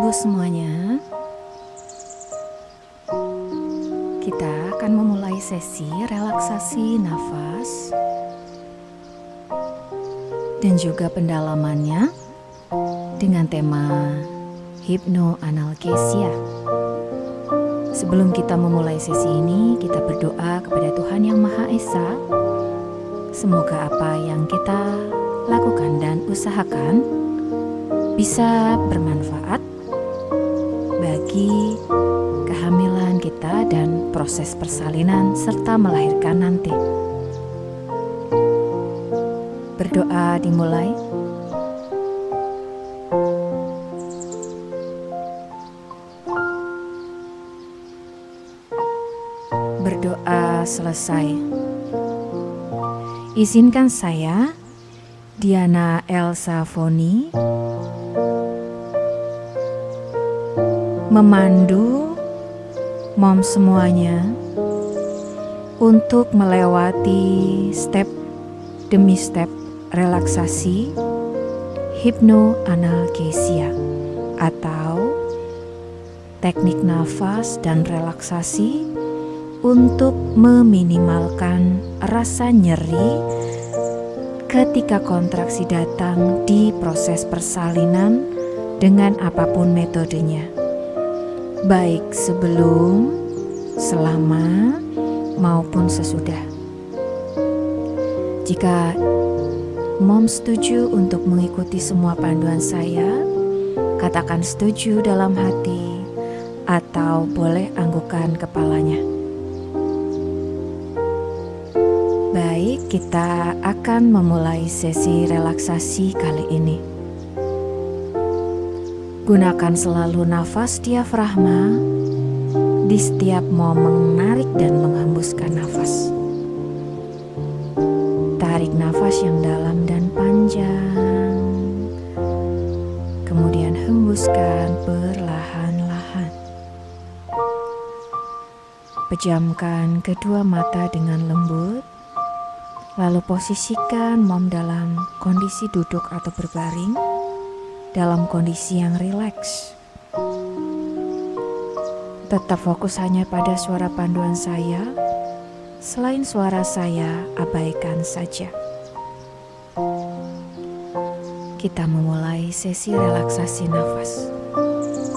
Ibu semuanya, kita akan memulai sesi relaksasi nafas dan juga pendalamannya dengan tema hipnoanalgesia. Sebelum kita memulai sesi ini, kita berdoa kepada Tuhan Yang Maha Esa. Semoga apa yang kita lakukan dan usahakan bisa bermanfaat bagi kehamilan kita dan proses persalinan serta melahirkan nanti. Berdoa dimulai. Berdoa selesai. Izinkan saya, Diana Elsa Foni, memandu mom semuanya untuk melewati step demi step relaksasi hipnoanalgesia atau teknik nafas dan relaksasi untuk meminimalkan rasa nyeri ketika kontraksi datang di proses persalinan dengan apapun metodenya, baik sebelum, selama, maupun sesudah. Jika mom setuju untuk mengikuti semua panduan saya, katakan setuju dalam hati atau boleh anggukan kepalanya. Baik, kita akan memulai sesi relaksasi kali ini. Gunakan selalu nafas diafragma di setiap mau menarik dan menghembuskan nafas. Tarik nafas yang dalam dan panjang, kemudian hembuskan perlahan-lahan. Pejamkan kedua mata dengan lembut. Lalu posisikan mom dalam kondisi duduk atau berbaring dalam kondisi yang rileks. Tetap fokus hanya pada suara panduan saya. Selain suara saya, abaikan saja. Kita memulai sesi relaksasi nafas.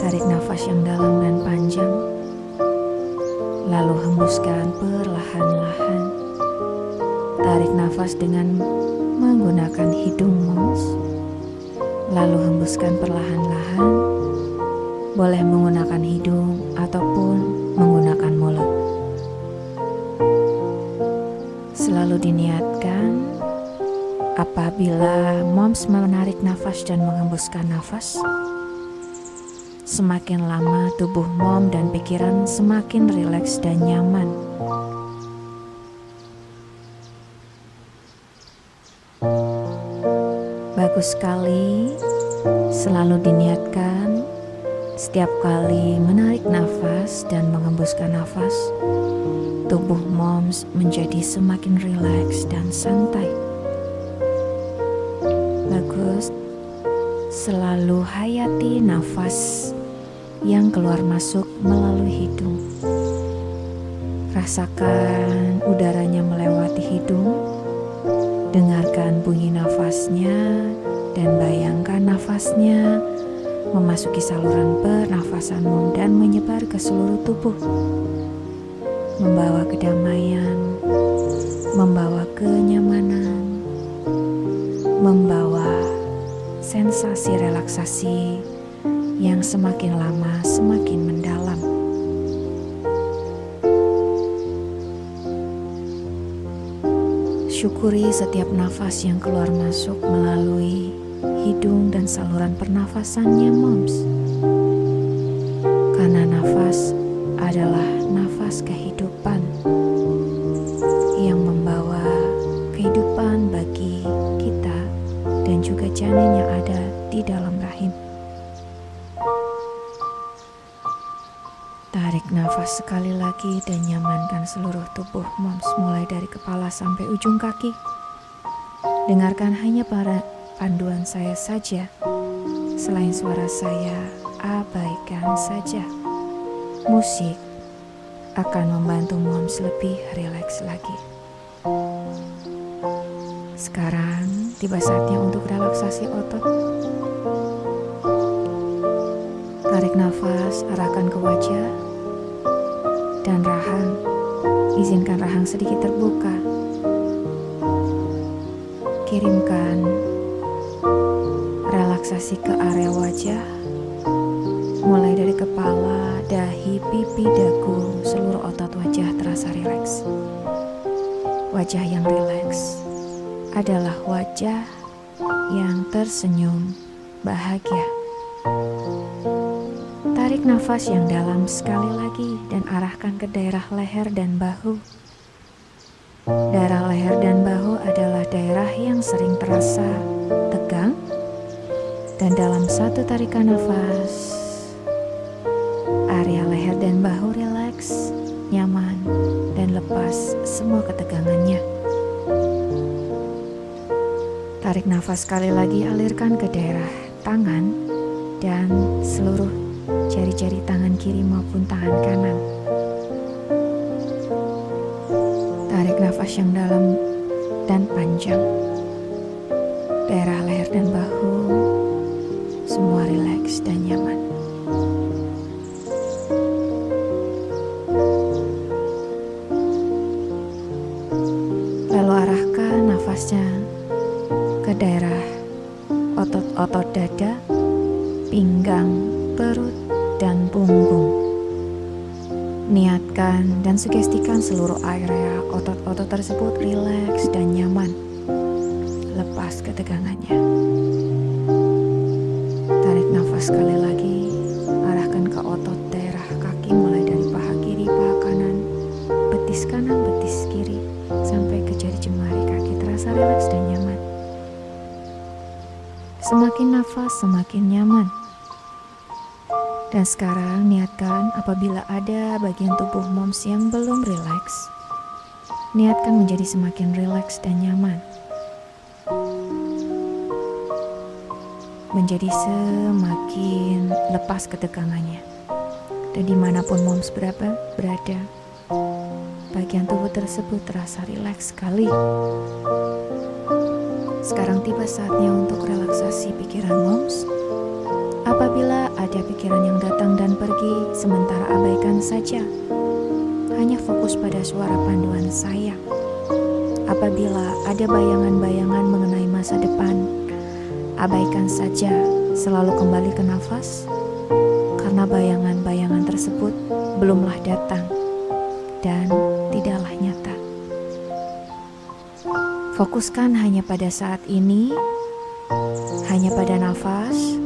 Tarik nafas yang dalam dan panjang. Lalu hembuskan perlahan-lahan. Tarik nafas dengan menggunakan hidung moms, lalu hembuskan perlahan-lahan. Boleh menggunakan hidung ataupun menggunakan mulut. Selalu diniatkan apabila moms menarik nafas dan menghembuskan nafas, semakin lama tubuh mom dan pikiran semakin rileks dan nyaman. Bagus sekali, selalu diniatkan setiap kali menarik nafas dan menghembuskan nafas, tubuh moms menjadi semakin rileks dan santai. Bagus, selalu hayati nafas yang keluar masuk melalui hidung. Rasakan udaranya melewati hidung. Dengarkan bunyi nafasnya dan bayangkan nafasnya memasuki saluran pernafasan mom dan menyebar ke seluruh tubuh. Membawa kedamaian, membawa kenyamanan, membawa sensasi relaksasi yang semakin lama semakin mendalam. Syukuri setiap nafas yang keluar masuk melalui hidung dan saluran pernafasannya moms. Karena nafas adalah nafas kehidupan yang membawa kehidupan bagi kita dan juga janin yang ada di dalam rahim. Tarik nafas sekali lagi dan nyamankan seluruh tubuh moms mulai dari kepala sampai ujung kaki. Dengarkan hanya para panduan saya saja. Selain suara saya, abaikan saja. Musik akan membantu moms lebih rileks lagi. Sekarang tiba saatnya untuk relaksasi otot. Tarik nafas, arahkan ke wajah dan rahang. Izinkan rahang sedikit terbuka. Kirimkan relaksasi ke area wajah, mulai dari kepala, dahi, pipi, dagu, seluruh otot wajah terasa rileks. Wajah yang rileks adalah wajah yang tersenyum bahagia. Tarik nafas yang dalam sekali lagi dan arahkan ke daerah leher dan bahu. Daerah leher dan bahu adalah daerah yang sering terasa tegang, dan dalam satu tarikan nafas, area leher dan bahu rileks, nyaman, dan lepas semua ketegangannya. Tarik nafas sekali lagi, alirkan ke daerah tangan dan seluruh jari-jari tangan kiri maupun tangan kanan. Tarik nafas yang dalam dan panjang. Daerah leher dan bahu semua rileks dan nyaman. Lalu arahkan nafasnya ke daerah otot-otot dada, pinggang, perut, dan punggung. Niatkan dan sugestikan seluruh area otot-otot tersebut rileks dan nyaman. Lepas ketegangannya. Tarik nafas sekali lagi, arahkan ke otot daerah kaki mulai dari paha kiri, paha kanan, betis kanan, betis kiri, sampai ke jari jemari kaki terasa rileks dan nyaman. Semakin nafas, semakin nyaman. Dan sekarang niatkan apabila ada bagian tubuh moms yang belum rileks, niatkan menjadi semakin rileks dan nyaman. Menjadi semakin lepas ketegangannya. Dan dimanapun moms berada, bagian tubuh tersebut terasa rileks sekali. Sekarang tiba saatnya untuk relaksasi pikiran moms. Apabila ada pikiran yang datang dan pergi, sementara abaikan saja. Hanya fokus pada suara panduan saya. Apabila ada bayangan-bayangan mengenai masa depan, abaikan saja, selalu kembali ke nafas. Karena bayangan-bayangan tersebut belumlah datang dan tidaklah nyata. Fokuskan hanya pada saat ini, hanya pada nafas,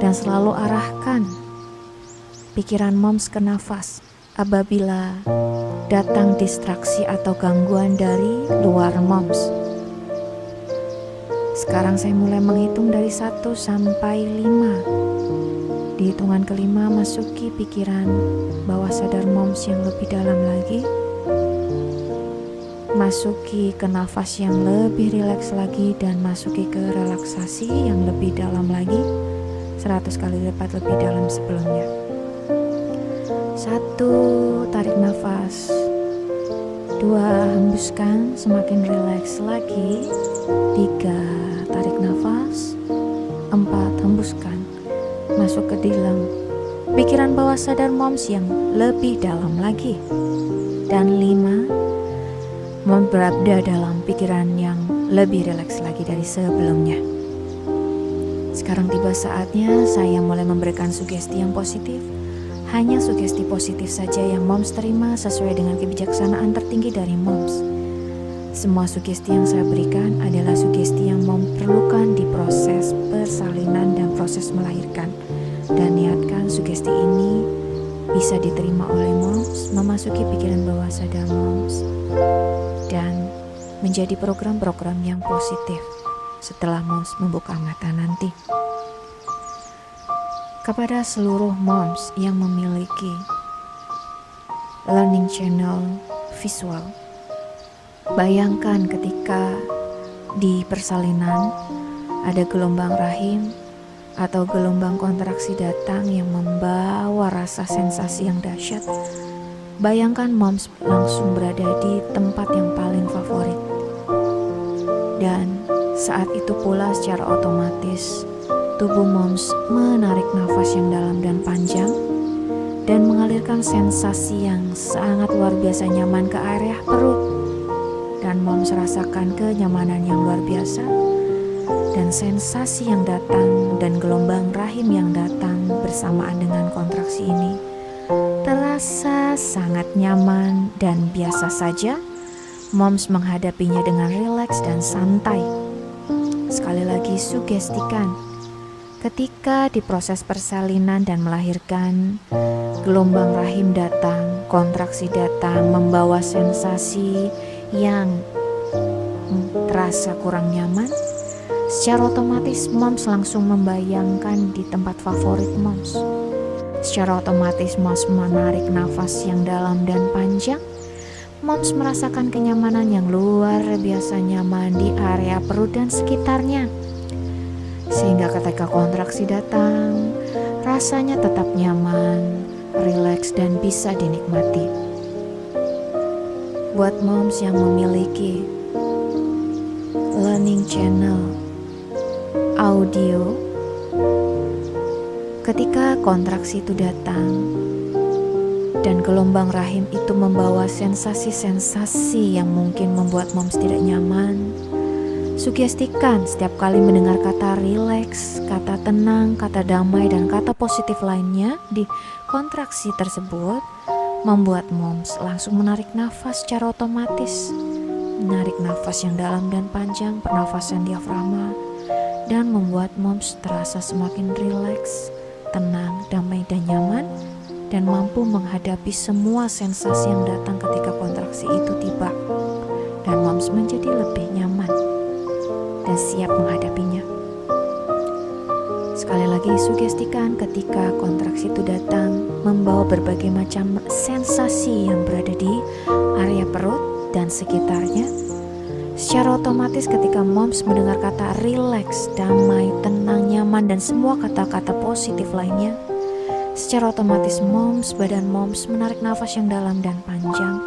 dan selalu arahkan pikiran moms ke nafas apabila datang distraksi atau gangguan dari luar moms. Sekarang saya mulai menghitung dari 1 sampai 5. Di hitungan kelima masuki pikiran bawah sadar moms yang lebih dalam lagi. Masuki ke nafas yang lebih rileks lagi dan masuki ke relaksasi yang lebih dalam lagi, 100 kali lipat lebih dalam sebelumnya. 1, tarik nafas. 2, hembuskan semakin rileks lagi. 3, tarik nafas. 4, hembuskan. Masuk ke dalam pikiran bawah sadar moms yang lebih dalam lagi. Dan 5, berada dalam pikiran yang lebih rileks lagi dari sebelumnya. Sekarang tiba saatnya saya mulai memberikan sugesti yang positif. Hanya sugesti positif saja yang moms terima sesuai dengan kebijaksanaan tertinggi dari moms. Semua sugesti yang saya berikan adalah sugesti yang mom perlukan di proses persalinan dan proses melahirkan. Dan niatkan sugesti ini bisa diterima oleh moms, memasuki pikiran bawah sadar moms, dan menjadi program-program yang positif setelah moms membuka mata nanti. Kepada seluruh moms yang memiliki learning channel visual, bayangkan ketika di persalinan ada gelombang rahim, atau gelombang kontraksi datang yang membawa rasa sensasi yang dahsyat, bayangkan moms langsung berada di tempat yang paling favorit. Dan saat itu pula secara otomatis tubuh moms menarik nafas yang dalam dan panjang dan mengalirkan sensasi yang sangat luar biasa nyaman ke area perut. Dan moms rasakan kenyamanan yang luar biasa dan sensasi yang datang dan gelombang rahim yang datang bersamaan dengan kontraksi ini terasa sangat nyaman dan biasa saja. Moms menghadapinya dengan rileks dan santai. Sekali lagi sugestikan, ketika di proses persalinan dan melahirkan, gelombang rahim datang, kontraksi datang, membawa sensasi yang terasa kurang nyaman. Secara otomatis moms langsung membayangkan di tempat favorit moms. Secara otomatis moms menarik nafas yang dalam dan panjang. Moms merasakan kenyamanan yang luar biasa nyaman di area perut dan sekitarnya. Sehingga ketika kontraksi datang, rasanya tetap nyaman, rileks dan bisa dinikmati. Buat moms yang memiliki learning channel audio, ketika kontraksi itu datang dan gelombang rahim itu membawa sensasi-sensasi yang mungkin membuat moms tidak nyaman, sugestikan setiap kali mendengar kata rileks, kata tenang, kata damai, dan kata positif lainnya di kontraksi tersebut membuat moms langsung menarik nafas secara otomatis. Menarik nafas yang dalam dan panjang, pernafasan diafragma, dan membuat moms terasa semakin rileks, tenang, damai, dan nyaman, dan mampu menghadapi semua sensasi yang datang ketika kontraksi itu tiba. Dan moms menjadi lebih nyaman dan siap menghadapinya. Sekali lagi sugestikan ketika kontraksi itu datang membawa berbagai macam sensasi yang berada di area perut dan sekitarnya. Secara otomatis ketika moms mendengar kata rileks, damai, tenang, nyaman, dan semua kata-kata positif lainnya, secara otomatis badan moms menarik nafas yang dalam dan panjang,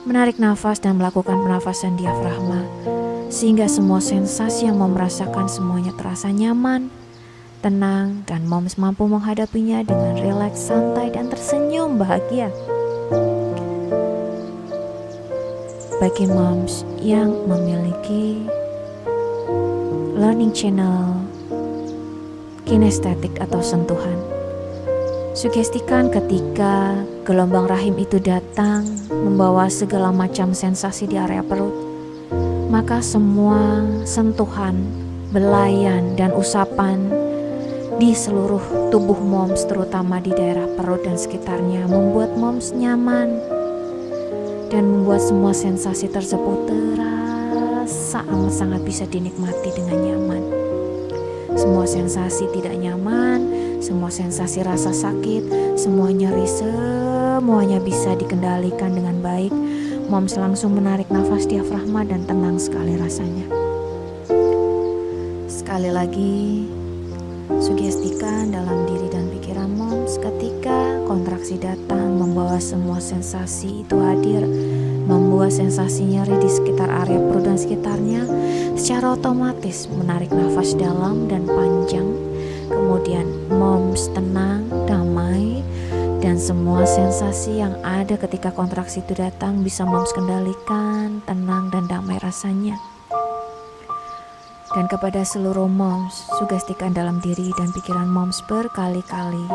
menarik nafas dan melakukan pernafasan diafragma, sehingga semua sensasi yang moms rasakan semuanya terasa nyaman, tenang, dan moms mampu menghadapinya dengan rileks, santai, dan tersenyum bahagia. Bagi moms yang memiliki learning channel kinestetik atau sentuhan, sugestikan ketika gelombang rahim itu datang membawa segala macam sensasi di area perut, maka semua sentuhan, belayan, dan usapan di seluruh tubuh moms, terutama di daerah perut dan sekitarnya, membuat moms nyaman dan membuat semua sensasi tersebut terasa amat sangat bisa dinikmati dengan nyaman. Semua sensasi tidak nyaman, semua sensasi rasa sakit, semua nyeri, semuanya bisa dikendalikan dengan baik. Moms langsung menarik nafas diafragma dan tenang sekali rasanya. Sekali lagi, sugestikan dalam diri dan pikiran moms ketika kontraksi datang membawa semua sensasi itu hadir, membuat sensasi nyeri di sekitar area perut dan sekitarnya. Secara otomatis menarik nafas dalam dan panjang, kemudian moms tenang, damai, dan semua sensasi yang ada ketika kontraksi itu datang bisa moms kendalikan, tenang dan damai rasanya. Dan kepada seluruh moms, sugestikan dalam diri dan pikiran moms berkali-kali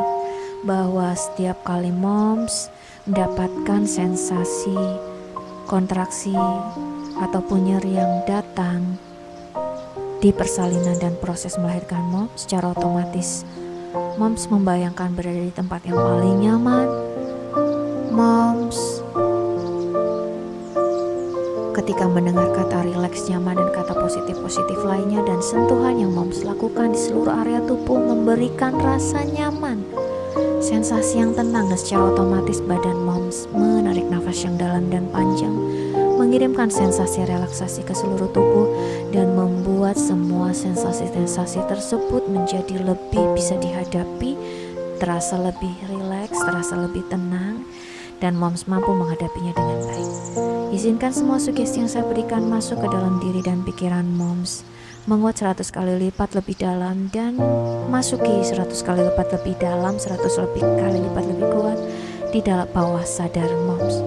bahwa setiap kali moms mendapatkan sensasi kontraksi ataupun nyeri yang datang di persalinan dan proses melahirkan moms, secara otomatis moms membayangkan berada di tempat yang paling nyaman. Moms ketika mendengar kata rileks, nyaman, dan kata positif-positif lainnya, dan sentuhan yang moms lakukan di seluruh area tubuh memberikan rasa nyaman, sensasi yang tenang dan secara otomatis badan moms menarik nafas yang dalam dan panjang, mengirimkan sensasi relaksasi ke seluruh tubuh dan membuat semua sensasi-sensasi tersebut menjadi lebih bisa dihadapi, terasa lebih rileks, terasa lebih tenang, dan moms mampu menghadapinya dengan baik. Izinkan semua sugesti yang saya berikan masuk ke dalam diri dan pikiran moms, menguat 100 kali lipat lebih dalam dan masuki 100 kali lipat lebih dalam, 100 kali lipat lebih kuat di dalam bawah sadar moms,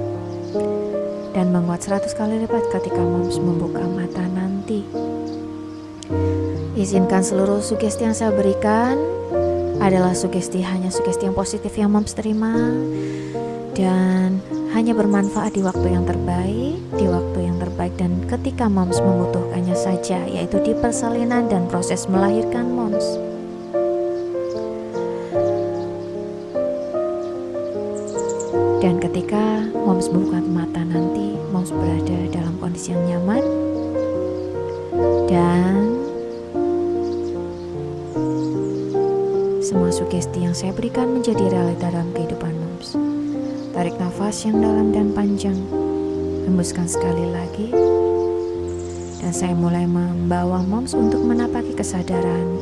dan menguat 100 kali lipat ketika moms membuka mata nanti. Izinkan seluruh sugesti yang saya berikan adalah hanya sugesti yang positif yang moms terima dan hanya bermanfaat di waktu yang terbaik, dan ketika moms membutuhkannya saja, yaitu di persalinan dan proses melahirkan moms. Dan ketika moms membuka mata nanti, moms berada dalam kondisi yang nyaman dan semua sugesti yang saya berikan menjadi realita dalam kehidupan moms. Tarik nafas yang dalam dan panjang, hembuskan sekali lagi, dan saya mulai membawa moms untuk menapaki kesadaran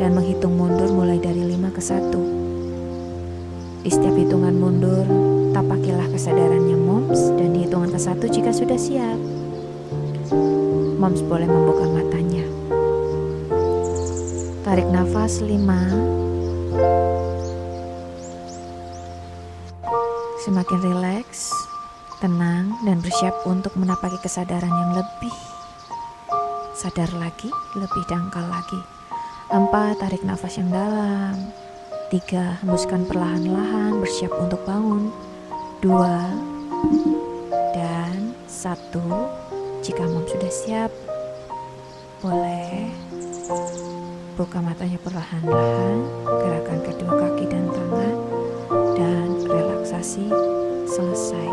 dan menghitung mundur mulai dari 5 ke 1. Di setiap hitungan mundur, tapakilah kesadarannya moms, dan di hitungan ke 1 jika sudah siap, moms boleh membuka matanya. Tarik nafas 5. Semakin rileks, tenang, dan bersiap untuk menapaki kesadaran yang lebih sadar lagi, lebih dangkal lagi. 4. Tarik nafas yang dalam. 3. Hembuskan perlahan-lahan, bersiap untuk bangun. 2. Dan 1. Jika mom sudah siap, boleh buka matanya perlahan-lahan, gerakan kedua kaki dan tangan, dan relaksasi selesai.